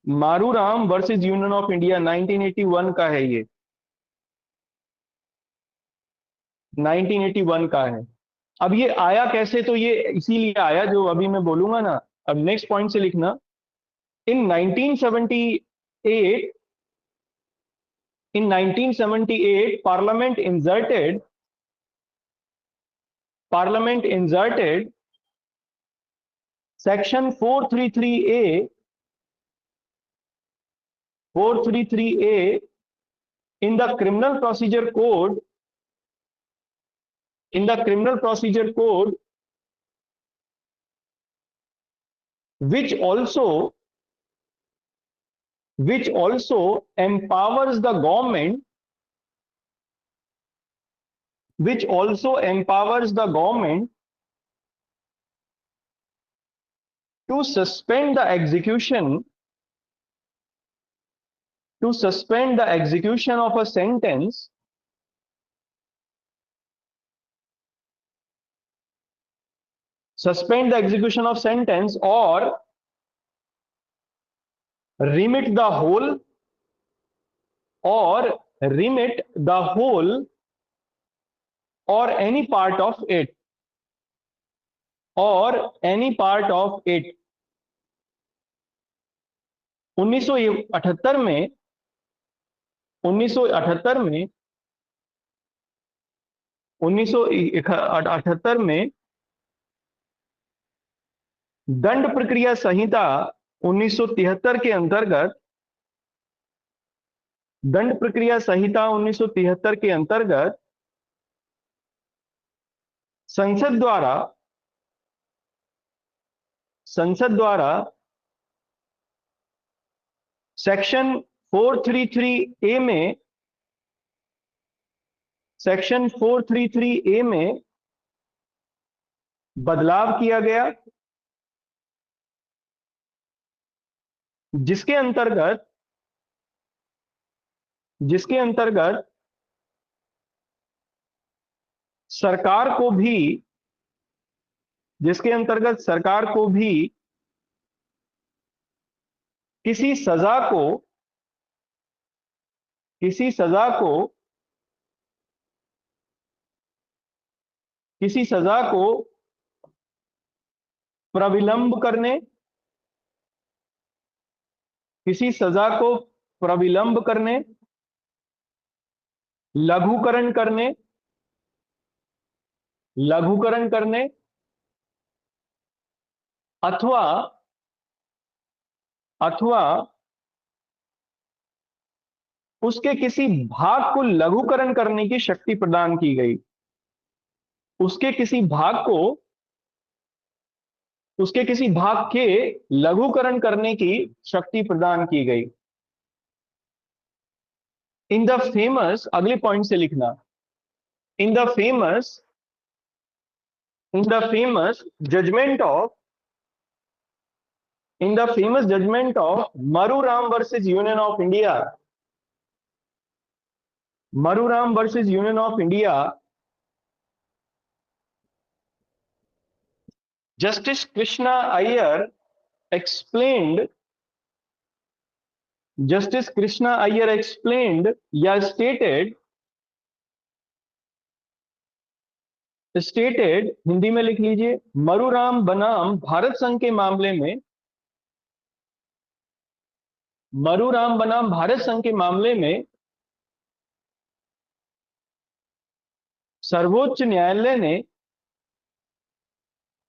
मारूराम versus union of India 1981 का है ये, 1981 का है। अब ये आया कैसे, तो ये इसीलिए आया जो अभी मैं बोलूंगा ना। अब नेक्स्ट पॉइंट से लिखना। इन 1978, in 1978 parliament inserted section 433A in the criminal procedure code, in the criminal procedure code, which also empowers the government, which also empowers the government to suspend the execution, to suspend the execution of a sentence, suspend the execution of sentence, or remit the whole, or remit the whole or any part of it, or any part of it। 1978 में 1978 में 1978 में दंड प्रक्रिया संहिता 1973 के अंतर्गत, दंड प्रक्रिया संहिता 1973 के अंतर्गत संसद द्वारा सेक्शन 433A में, सेक्शन 433A में बदलाव किया गया, जिसके अंतर्गत सरकार को भी, जिसके अंतर्गत सरकार को भी किसी सजा को, किसी सजा को किसी सजा को प्रविलंब करने, किसी सजा को प्रविलंब करने, लघुकरण करने, लघुकरण करने, अथवा अथवा उसके किसी भाग को लघुकरण करने की शक्ति प्रदान की गई, उसके किसी भाग को, उसके किसी भाग के लघुकरण करने की शक्ति प्रदान की गई। इन द फेमस, अगले पॉइंट से लिखना, in the famous judgement of, in the famous judgment of Maruram versus Union of India, Maruram versus Union of India, Justice Krishna Iyer explained, Justice Krishna Iyer explained या stated Hindi में लिख लीजिए, मरुराम बनाम भारत संघ के मामले में, मरुराम बनाम भारत संघ के मामले में सर्वोच्च न्यायालय ने,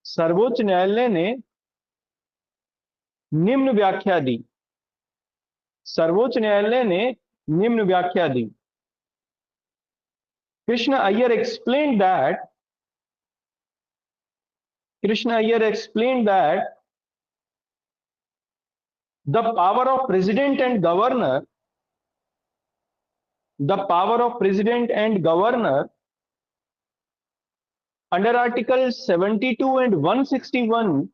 सर्वोच्च न्यायालय ने निम्न व्याख्या दी, सर्वोच्च न्यायालय ने निम्न व्याख्या दी। Krishna Iyer explained that, Krishna Iyer explained that the power of president and governor, the power of president and governor under Article 72 and 161,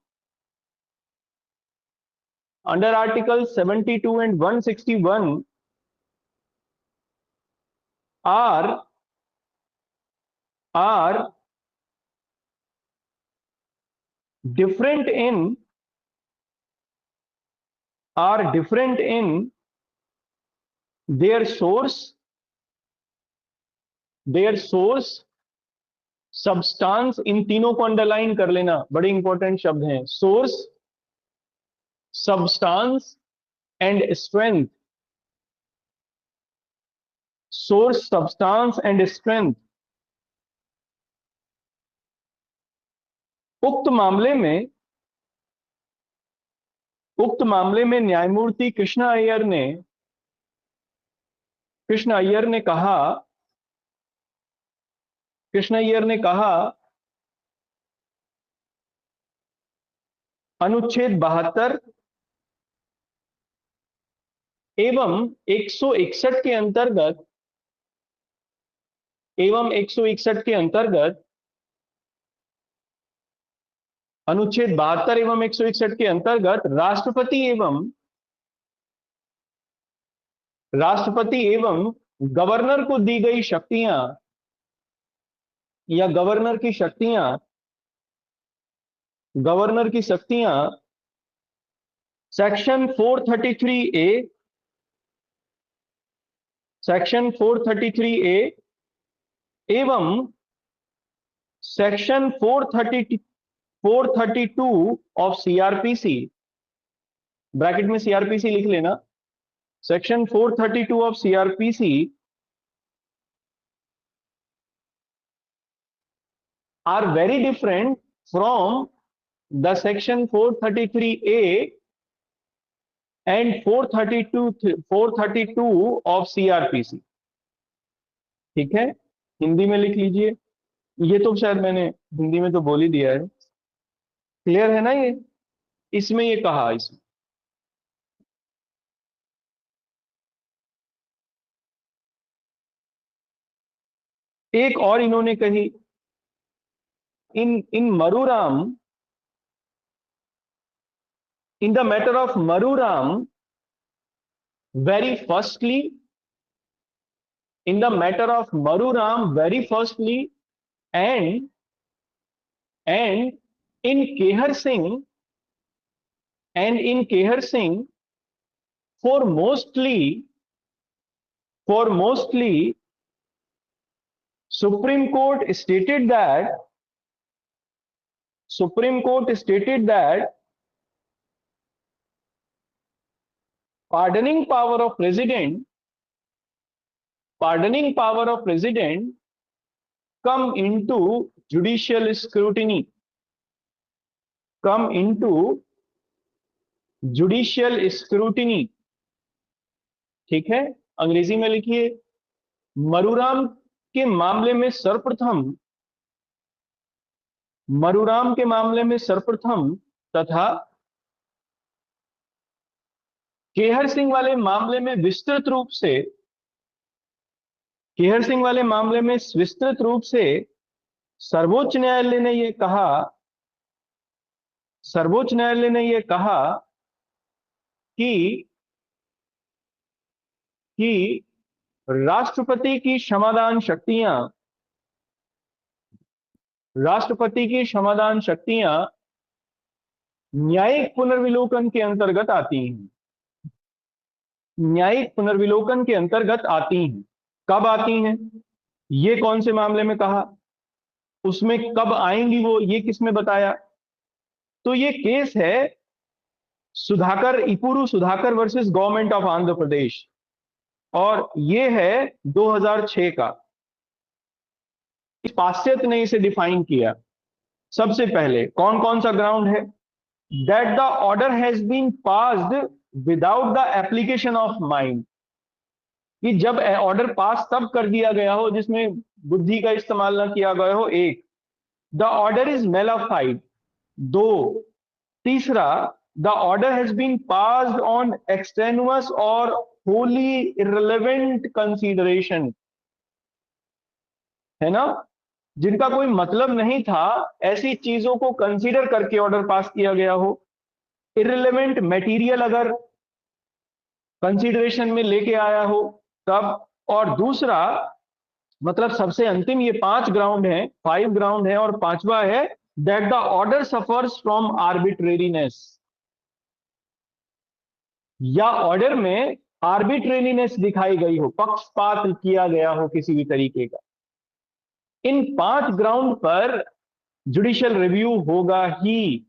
under Article 72 and 161 are different in are different in their source, substance, इन तीनों को underline कर लेना, बड़े important शब्द हैं, source, substance and strength, source, substance and strength. उक्त मामले में न्यायमूर्ति कृष्ण अय्यर ने कहा अनुच्छेद 72 एवं 161 के अंतर्गत अनुच्छेद 72 एवं 161 के अंतर्गत राष्ट्रपति एवं गवर्नर को दी गई शक्तियां या गवर्नर की शक्तियां सेक्शन 433A एवं सेक्शन 432 ऑफ सीआरपीसी, ब्रैकेट में सीआरपीसी लिख लेना, section 432 of CrPC are very different from the section 433A and 432 of CRPC। ठीक है, हिंदी में लिख लीजिए, ये तो शायद मैंने हिंदी में तो बोल ही दिया है, क्लियर है ना? ये इसमें ये कहा, इसमें एक और इन्होंने कही, in Maruram, in the matter of Maruram, very firstly, and in Kehar Singh, for mostly Supreme Court stated that pardoning power of president come into judicial scrutiny, ठीक है? अंग्रेजी में लिखिए, मरूराम के मामले में सर्वप्रथम तथा केहर सिंह वाले मामले में विस्तृत रूप से सर्वोच्च न्यायालय ने यह कहा कि राष्ट्रपति की क्षमादान शक्तियां न्यायिक पुनर्विलोकन के अंतर्गत आती हैं। कब आती हैं? ये कौन से मामले में कहा, उसमें कब आएंगी वो, ये किसमें बताया? तो ये केस है Ipuru Sudhakar versus government of Andhra Pradesh, और ये है 2006 का। पाश्चात्य ने इसे डिफाइन किया। सबसे पहले कौन कौन सा ग्राउंड है? That the order has been passed without the application of mind, कि जब ऑर्डर पास तब कर दिया गया हो जिसमें बुद्धि का इस्तेमाल ना किया गया हो, एक। द ऑर्डर इज मेलाफाइड, दो। तीसरा, the order has been passed on extraneous और होली इररिलेवेंट कंसीडरेशन, है ना? जिनका कोई मतलब नहीं था, ऐसी चीजों को कंसीडर करके ऑर्डर पास किया गया हो। इररिलेवेंट मटेरियल अगर कंसीडरेशन में लेके आया हो तब। और दूसरा, मतलब सबसे अंतिम, ये 5 ग्राउंड है, 5 ग्राउंड है, और पांचवा है that the order suffers from arbitrariness. या ऑर्डर में आर्बिट्रेरीनेस दिखाई गई हो, पक्षपात किया गया हो किसी भी तरीके का, इन 5 ग्राउंड पर जुडिशियल रिव्यू होगा ही।